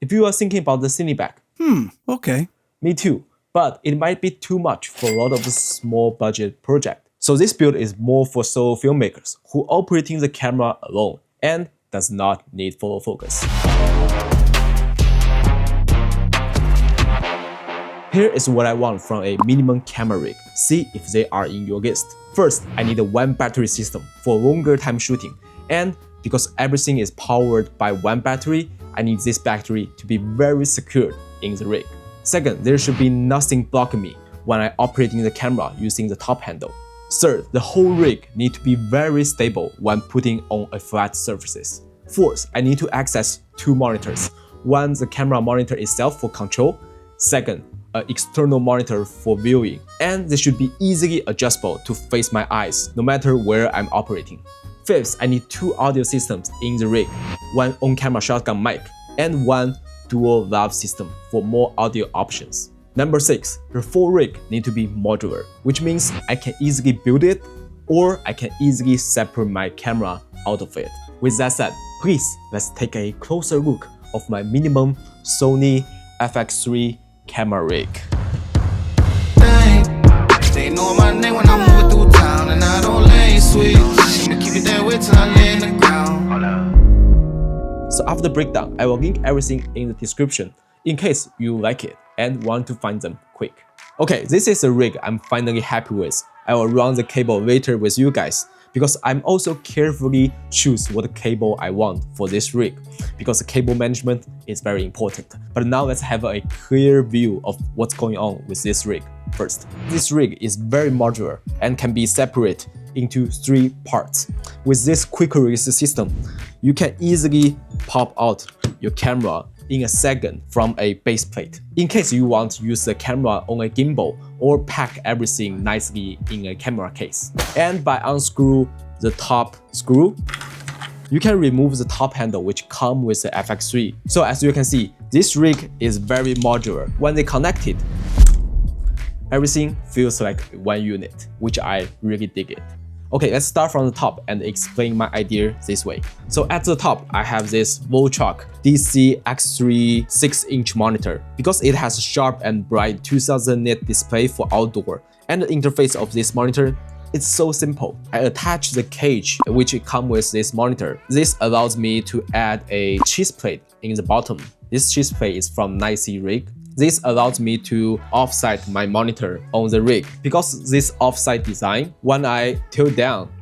If you are thinking about the Cineback, okay. me too, but it might be too much for a lot of small budget projects. So this build is more for solo filmmakers who operating the camera alone and does not need follow focus. Here is what I want from a minimum camera rig. See if they are in your list. First, I need a one battery system for longer time shooting, and because everything is powered by one battery, I need this battery to be very secured in the rig. Second, there should be nothing blocking me when I operating the camera using the top handle. Third, the whole rig need to be very stable when putting on a flat surfaces. Fourth, I need to access two monitors. One, the camera monitor itself for control. Second, an external monitor for viewing. And they should be easily adjustable to face my eyes, no matter where I'm operating. Fifth, I need two audio systems in the rig. One on-camera shotgun mic and one dual valve system for more audio options. Number 6, the full rig need to be modular, which means I can easily build it or I can easily separate my camera out of it. With that said, please let's take a closer look of my minimum Sony FX3 camera rig. They know my name when I'm moving through town and I don't lay sweet. I'ma keep it that way till I lay in the ground. So after the breakdown, I will link everything in the description in case you like it and want to find them quick. Okay, this is a rig I'm finally happy with. I will run the cable later with you guys because I'm also carefully choose what cable I want for this rig because the cable management is very important. But now let's have a clear view of what's going on with this rig. First, this rig is very modular and can be separated into 3 parts. With this quick release system, you can easily pop out your camera in a second from a base plate, in case you want to use the camera on a gimbal or pack everything nicely in a camera case. And by unscrew the top screw, you can remove the top handle which comes with the FX3. So as you can see, this rig is very modular. When they connect it, everything feels like one unit, which I really dig it. Okay, let's start from the top and explain my idea this way. So at the top, I have this Voltron DC X3 6-inch monitor. Because it has a sharp and bright 2000 nit display for outdoor, and the interface of this monitor, it's so simple. I attach the cage which comes with this monitor. This allows me to add a cheese plate in the bottom. This cheese plate is from Deity rig. This allows me to offset my monitor on the rig. Because this offset design, when I tilt down,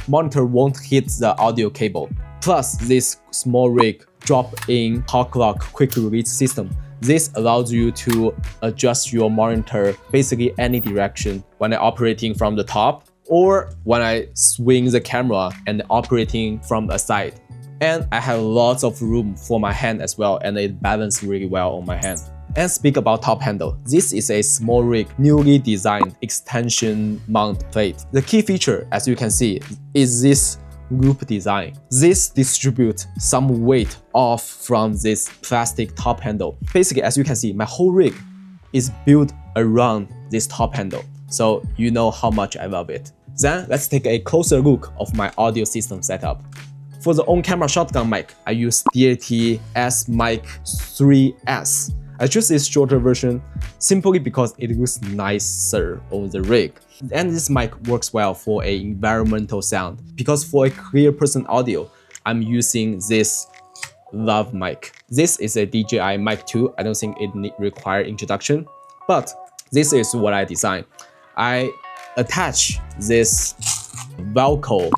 monitor won't hit the audio cable. Plus, this small rig drop-in hot lock quick release system. This allows you to adjust your monitor basically any direction when I'm operating from the top or when I swing the camera and operating from a side. And I have lots of room for my hand as well, and it balances really well on my hand. And speak about top handle, this is a small rig, newly designed extension mount plate. The key feature, as you can see, is this loop design. This distributes some weight off from this plastic top handle. Basically, as you can see, my whole rig is built around this top handle. So you know how much I love it. Then let's take a closer look of my audio system setup. For the on-camera shotgun mic, I use Deity S-Mic 3S. I choose this shorter version simply because it looks nicer on the rig. And this mic works well for an environmental sound. Because for a clear person audio, I'm using this Love mic. This is a DJI Mic 2. I don't think it requires introduction, but this is what I designed. I attach this Velcro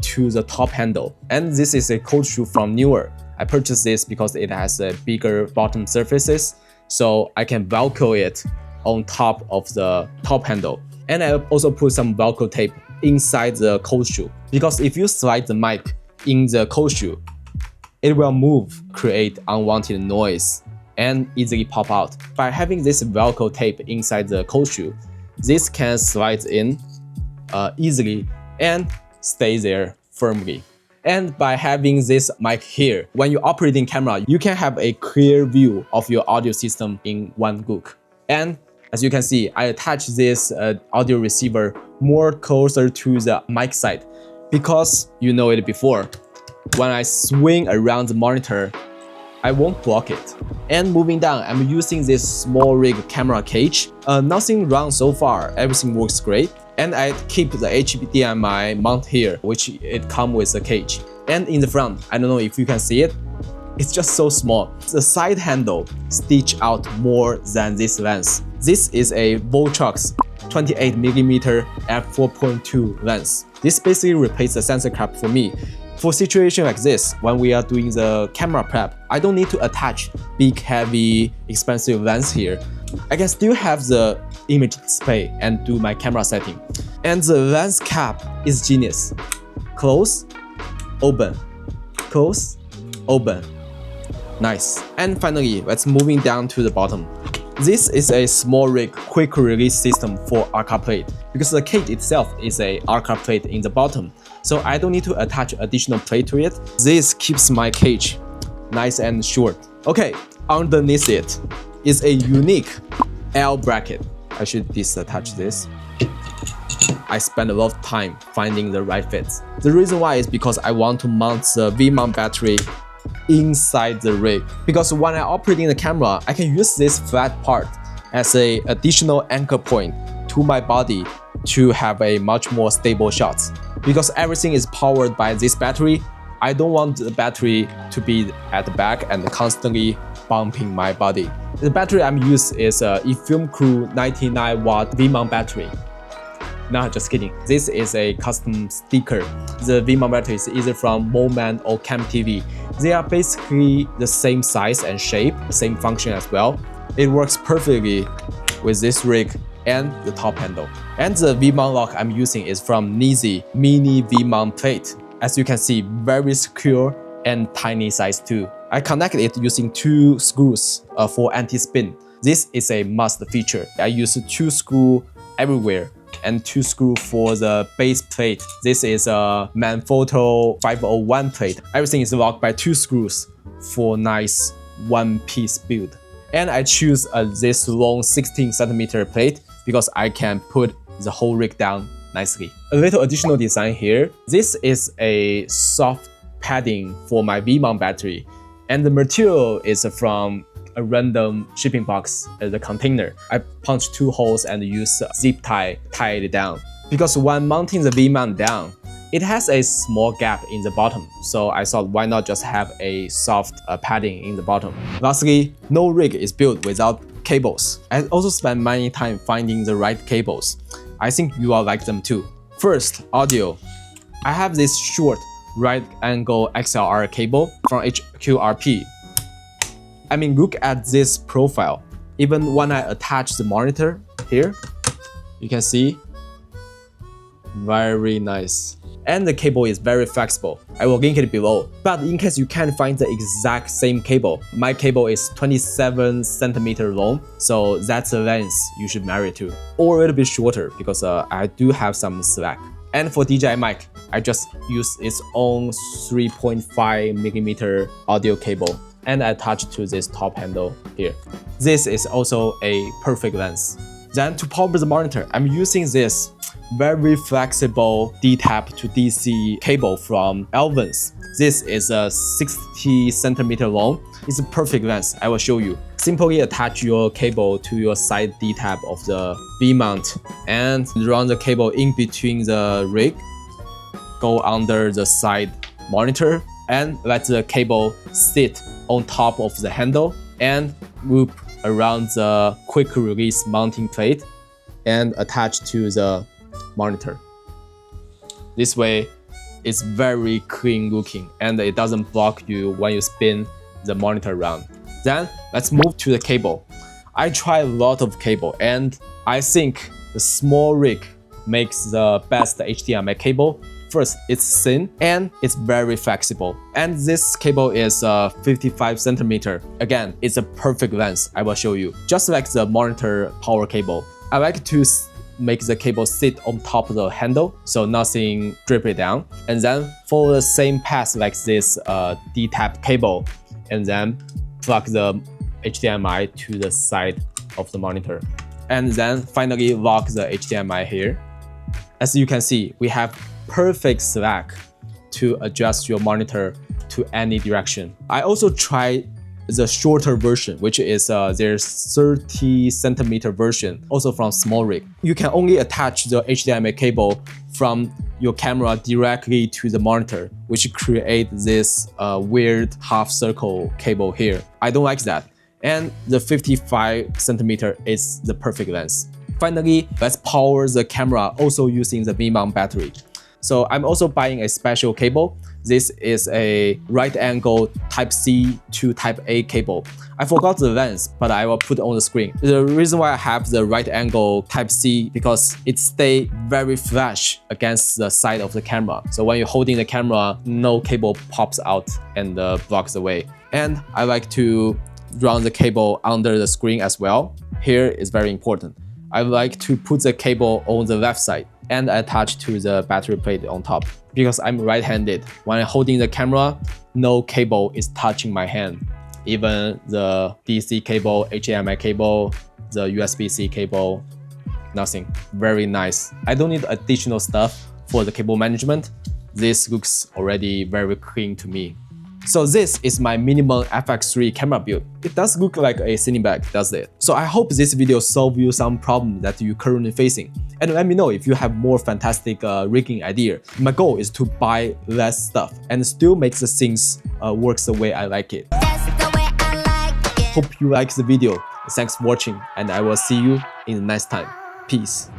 to the top handle, and this is a cold shoe from Newer. I purchased this because it has a bigger bottom surfaces, so I can Velcro it on top of the top handle. And I also put some Velcro tape inside the cold shoe, because if you slide the mic in the cold shoe, it will move, create unwanted noise, and easily pop out. By having this Velcro tape inside the cold shoe, this can slide in easily and stay there firmly. And by having this mic here, when you're operating camera, you can have a clear view of your audio system in one look. And as you can see, I attached this audio receiver more closer to the mic side, because you know it before. When I swing around the monitor, I won't block it. And moving down, I'm using this small rig camera cage. Nothing wrong so far, everything works great. And I keep the HDMI mount here, which it comes with the cage. And in the front, I don't know if you can see it, it's just so small. The side handle stitch out more than this lens. This is a Voltrux 28mm f4.2 lens. This basically replaces the sensor cap for me. For situation like this, when we are doing the camera prep, I don't need to attach big, heavy, expensive lens here. I can still have the image display and do my camera setting. And the lens cap is genius. Close, open, close, open. Nice. And finally, let's moving down to the bottom. This is a small rig quick release system for arca plate because the cage itself is a arca plate in the bottom. So I don't need to attach additional plate to it. This keeps my cage nice and short. Okay, underneath it is a unique L bracket. I should disattach this. I spent a lot of time finding the right fits. The reason why is because I want to mount the V-mount battery inside the rig. Because when I'm operating the camera, I can use this flat part as an additional anchor point to my body to have a much more stable shots. Because everything is powered by this battery, I don't want the battery to be at the back and constantly bumping my body. The battery I'm using is a Filmmaking 99-watt V-mount battery. No, just kidding. This is a custom sticker. The V-mount battery is either from Moment or CamTV. They are basically the same size and shape, same function as well. It works perfectly with this rig and the top handle. And the V-mount lock I'm using is from Deity mini V-mount plate. As you can see, very secure and tiny size too. I connect it using 2 screws for anti-spin. This is a must feature. I use 2 screws everywhere and 2 screws for the base plate. This is a Manfrotto 501 plate. Everything is locked by 2 screws for nice one-piece build. And I choose this long 16cm plate because I can put the whole rig down nicely. A little additional design here. This is a soft padding for my V-mount battery. And the material is from a random shipping box as a container. I punched 2 holes and use zip tie it down. Because when mounting the V-mount down, it has a small gap in the bottom. So I thought why not just have a soft padding in the bottom. Lastly, no rig is built without cables. I also spent many time finding the right cables. I think you all like them too. First, audio. I have this short right angle XLR cable from HQRP. I mean, look at this profile. Even when I attach the monitor here, you can see, very nice. And the cable is very flexible. I will link it below. But in case you can't find the exact same cable, my cable is 27cm long, so that's the length you should marry to. Or a little bit shorter because I do have some slack. And for DJI mic, I just use its own 3.5mm audio cable and I attach to this top handle here. This is also a perfect lens. Then to power the monitor, I'm using this very flexible D-tap to DC cable from Elvins. This is a 60cm long. It's a perfect lens. I will show you. Simply attach your cable to your side D-tap of the V-mount and run the cable in between the rig, go under the side monitor, and let the cable sit on top of the handle and loop around the quick release mounting plate and attach to the monitor. This way, it's very clean looking and it doesn't block you when you spin the monitor around. Then let's move to the cable. I tried a lot of cable and I think the small rig makes the best HDMI cable. First, it's thin and it's very flexible. And this cable is 55cm. Again, it's a perfect length. I will show you. Just like the monitor power cable, I like to make the cable sit on top of the handle so nothing drip it down. And then follow the same path like this D-tap cable and then plug the HDMI to the side of the monitor. And then finally lock the HDMI here. As you can see, we have perfect slack to adjust your monitor to any direction. I also tried the shorter version, which is their 30cm version, also from small rig. You can only attach the HDMI cable from your camera directly to the monitor, which create this weird half circle cable here. I don't like that. And the 55cm is the perfect length. Finally, let's power the camera also using the V-mount battery. So I'm also buying a special cable. This is a right angle Type-C to Type-A cable. I forgot the length, but I will put it on the screen. The reason why I have the right angle Type-C because it stays very flush against the side of the camera. So when you're holding the camera, no cable pops out and blocks the way. And I like to run the cable under the screen as well. Here is very important. I like to put the cable on the left side and attach to the battery plate on top. Because I'm right-handed, when I'm holding the camera, no cable is touching my hand. Even the DC cable, HDMI cable, the USB-C cable, nothing. Very nice. I don't need additional stuff for the cable management. This looks already very clean to me. So this is my minimal FX3 camera build. It does look like a Cineback, does it? So I hope this video solved you some problem that you're currently facing. And let me know if you have more fantastic rigging idea. My goal is to buy less stuff and still make the things works the way I like it. Hope you like the video. Thanks for watching and I will see you in the next time. Peace.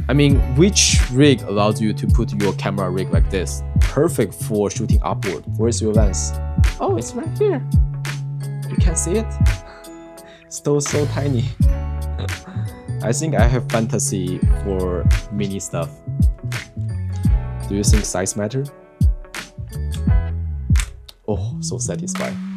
I mean, which rig allows you to put your camera rig like this? Perfect for shooting upward. Where's your lens? Oh, it's right here. You can see it? Still so tiny. I think I have fantasy for mini stuff. Do you think size matter? Oh, so satisfying.